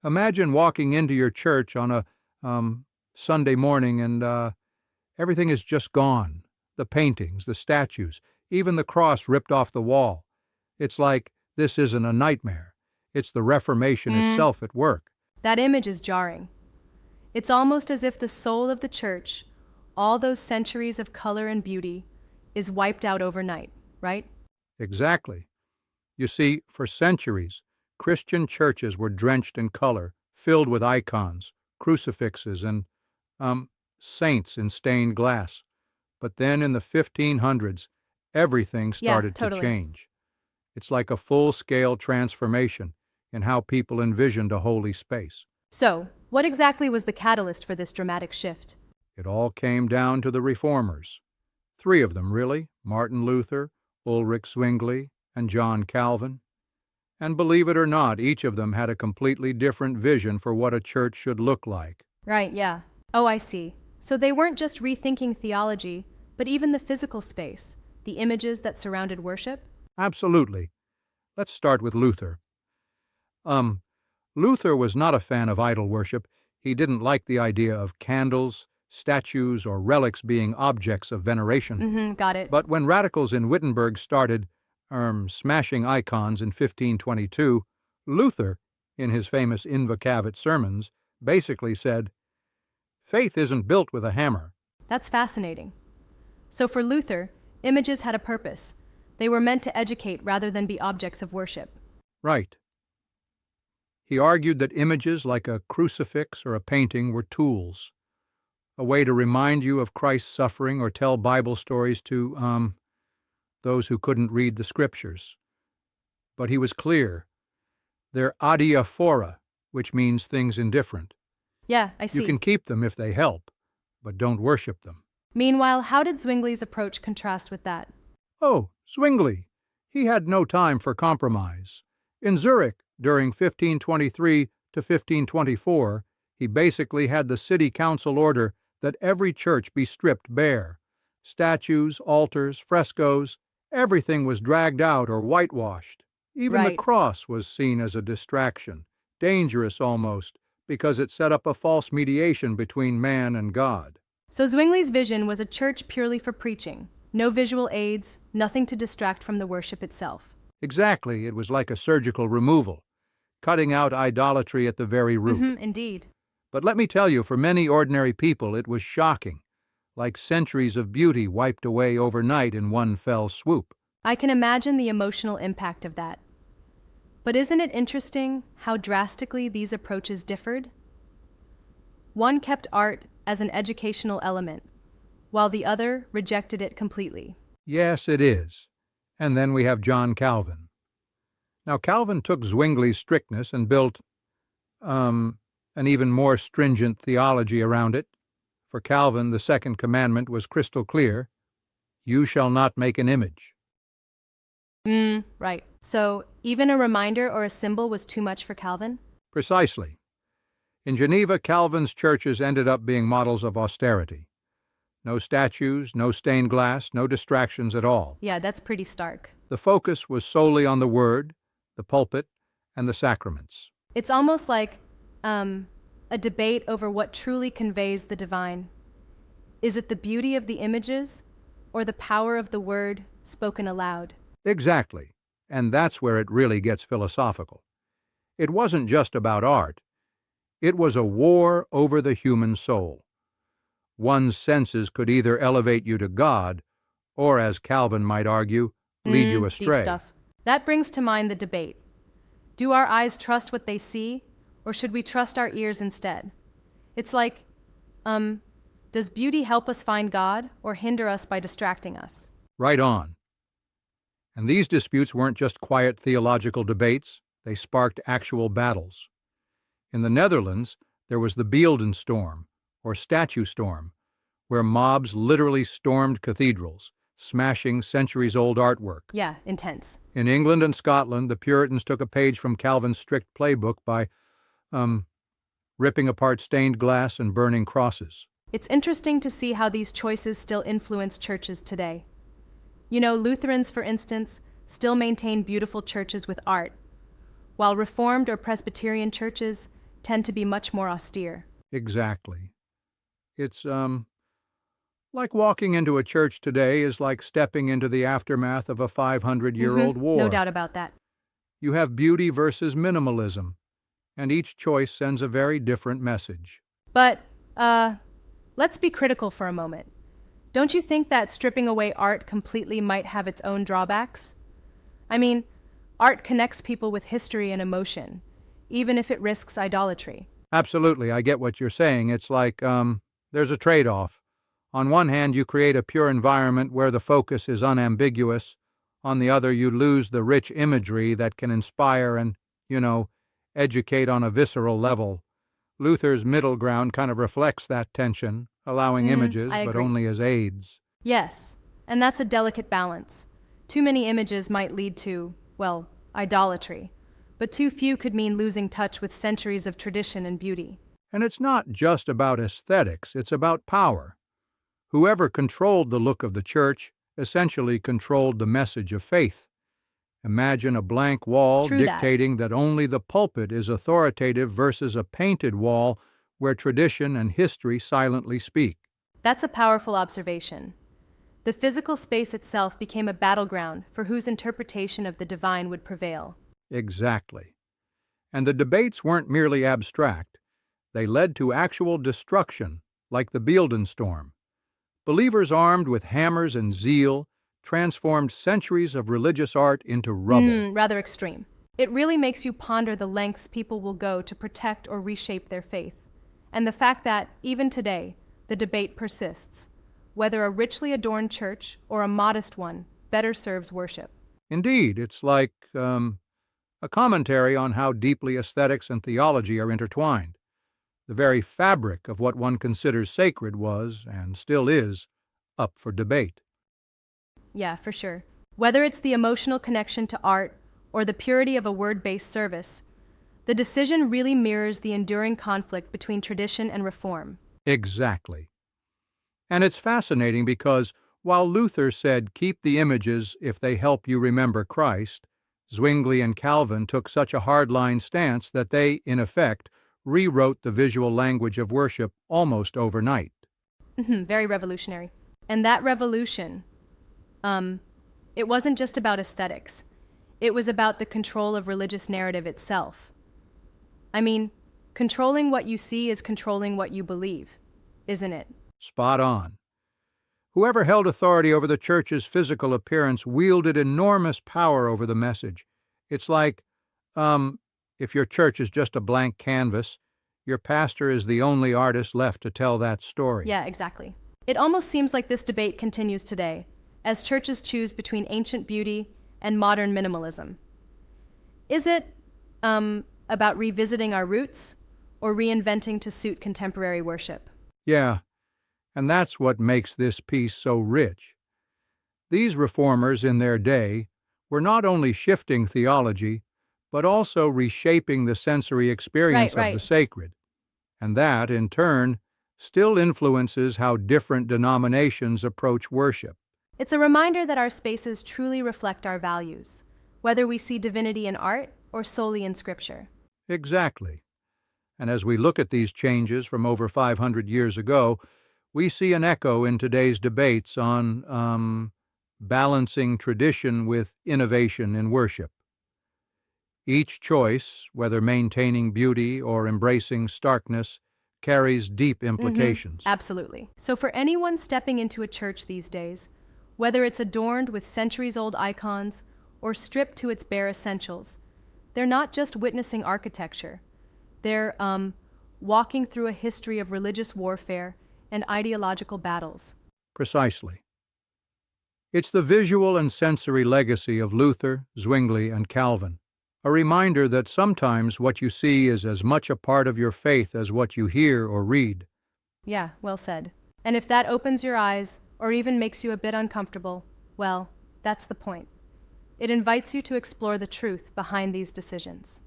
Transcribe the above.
Imagine walking into your church on a Sunday morning and everything is just gone. The paintings, the statues, even the cross ripped off the wall. It's like this isn't a nightmare. It's the Reformation itself at work. That image is jarring. It's almost as if the soul of the church, all those centuries of color and beauty, is wiped out overnight, right? Exactly. You see, for centuries, Christian churches were drenched in color, filled with icons, crucifixes, and saints in stained glass. But then in the 1500s, everything started to change. It's like a full-scale transformation in how people envisioned a holy space. So, what exactly was the catalyst for this dramatic shift? It all came down to the Reformers. Three of them, really: Martin Luther, Ulrich Zwingli, and John Calvin. And believe it or not, each of them had a completely different vision for what a church should look like. Right, yeah. Oh, I see. So they weren't just rethinking theology, but even the physical space, the images that surrounded worship? Absolutely. Let's start with Luther. Luther was not a fan of idol worship. He didn't like the idea of candles, statues, or relics being objects of veneration. Got it. But when radicals in Wittenberg started smashing icons in 1522, Luther, in his famous Invocavit sermons, basically said, "Faith isn't built with a hammer." That's fascinating. So for Luther, images had a purpose. They were meant to educate rather than be objects of worship. Right. He argued that images like a crucifix or a painting were tools, a way to remind you of Christ's suffering or tell Bible stories to those who couldn't read the scriptures. But he was clear. They're adiaphora, which means things indifferent. Yeah, I see. You can keep them if they help, but don't worship them. Meanwhile, how did Zwingli's approach contrast with that? Oh, Zwingli. He had no time for compromise. In Zürich, during 1523 to 1524, he basically had the city council order that every church be stripped bare. Statues, altars, frescoes, everything was dragged out or whitewashed. Even the cross was seen as a distraction, dangerous almost, because it set up a false mediation between man and God. So Zwingli's vision was a church purely for preaching. No visual aids, nothing to distract from the worship itself. Exactly, it was like a surgical removal, cutting out idolatry at the very root. Indeed. But let me tell you, for many ordinary people, it was shocking, like centuries of beauty wiped away overnight in one fell swoop. I can imagine the emotional impact of that. But isn't it interesting how drastically these approaches differed? One kept art as an educational element, while the other rejected it completely. Yes, it is. And then we have John Calvin. Now, Calvin took Zwingli's strictness and built an even more stringent theology around it. For Calvin, the second commandment was crystal clear: you shall not make an image. Right. So even a reminder or a symbol was too much for Calvin? Precisely. In Geneva, Calvin's churches ended up being models of austerity. No statues, no stained glass, no distractions at all. Yeah, that's pretty stark. The focus was solely on the Word, the pulpit, and the sacraments. It's almost like a debate over what truly conveys the divine. Is it the beauty of the images or the power of the Word spoken aloud? Exactly, and that's where it really gets philosophical. It wasn't just about art. It was a war over the human soul. One's senses could either elevate you to God, or, as Calvin might argue, lead you astray. Deep stuff. That brings to mind the debate. Do our eyes trust what they see, or should we trust our ears instead? It's like, does beauty help us find God, or hinder us by distracting us? Right on. And these disputes weren't just quiet theological debates, they sparked actual battles. In the Netherlands, there was the Beeldenstorm, or statue storm, where mobs literally stormed cathedrals, smashing centuries-old artwork. Yeah, intense. In England and Scotland, the Puritans took a page from Calvin's strict playbook by ripping apart stained glass and burning crosses. It's interesting to see how these choices still influence churches today. You know, Lutherans, for instance, still maintain beautiful churches with art, while Reformed or Presbyterian churches tend to be much more austere. Exactly. It's, like walking into a church today is like stepping into the aftermath of a 500-year-old war. No doubt about that. You have beauty versus minimalism, and each choice sends a very different message. But, let's be critical for a moment. Don't you think that stripping away art completely might have its own drawbacks? I mean, art connects people with history and emotion, even if it risks idolatry. Absolutely, I get what you're saying. It's like, there's a trade-off. On one hand, you create a pure environment where the focus is unambiguous. On the other, you lose the rich imagery that can inspire and, educate on a visceral level. Luther's middle ground kind of reflects that tension, allowing images, I but agree. only as aids. Yes, and that's a delicate balance. Too many images might lead to, well, idolatry, but too few could mean losing touch with centuries of tradition and beauty. And it's not just about aesthetics, it's about power. Whoever controlled the look of the church essentially controlled the message of faith. Imagine a blank wall True that. dictating that only the pulpit is authoritative versus a painted wall where tradition and history silently speak. That's a powerful observation. The physical space itself became a battleground for whose interpretation of the divine would prevail. Exactly. And the debates weren't merely abstract. They led to actual destruction, like the Beeldenstorm. Believers armed with hammers and zeal transformed centuries of religious art into rubble. Rather extreme. It really makes you ponder the lengths people will go to protect or reshape their faith, and the fact that, even today, the debate persists. Whether a richly adorned church or a modest one better serves worship. Indeed, it's like a commentary on how deeply aesthetics and theology are intertwined. The very fabric of what one considers sacred was, and still is, up for debate. Yeah, for sure. Whether it's the emotional connection to art or the purity of a word-based service, the decision really mirrors the enduring conflict between tradition and reform. Exactly. And it's fascinating because while Luther said, keep the images if they help you remember Christ, Zwingli and Calvin took such a hardline stance that they, in effect, rewrote the visual language of worship almost overnight. Very revolutionary. And that revolution, it wasn't just about aesthetics. It was about the control of religious narrative itself. I mean, controlling what you see is controlling what you believe, isn't it? Spot on. Whoever held authority over the church's physical appearance wielded enormous power over the message. It's like, if your church is just a blank canvas, your pastor is the only artist left to tell that story. Yeah, exactly. It almost seems like this debate continues today, as churches choose between ancient beauty and modern minimalism. Is it, about revisiting our roots or reinventing to suit contemporary worship? Yeah, and that's what makes this piece so rich. These reformers in their day were not only shifting theology, but also reshaping the sensory experience of the sacred. And that, in turn, still influences how different denominations approach worship. It's a reminder that our spaces truly reflect our values, whether we see divinity in art or solely in Scripture. Exactly. And as we look at these changes from over 500 years ago, we see an echo in today's debates on balancing tradition with innovation in worship. Each choice, whether maintaining beauty or embracing starkness, carries deep implications. Absolutely. So for anyone stepping into a church these days, whether it's adorned with centuries-old icons or stripped to its bare essentials, they're not just witnessing architecture. They're walking through a history of religious warfare and ideological battles. Precisely. It's the visual and sensory legacy of Luther, Zwingli, and Calvin, a reminder that sometimes what you see is as much a part of your faith as what you hear or read. Yeah, well said. And if that opens your eyes, or even makes you a bit uncomfortable, well, that's the point. It invites you to explore the truth behind these decisions.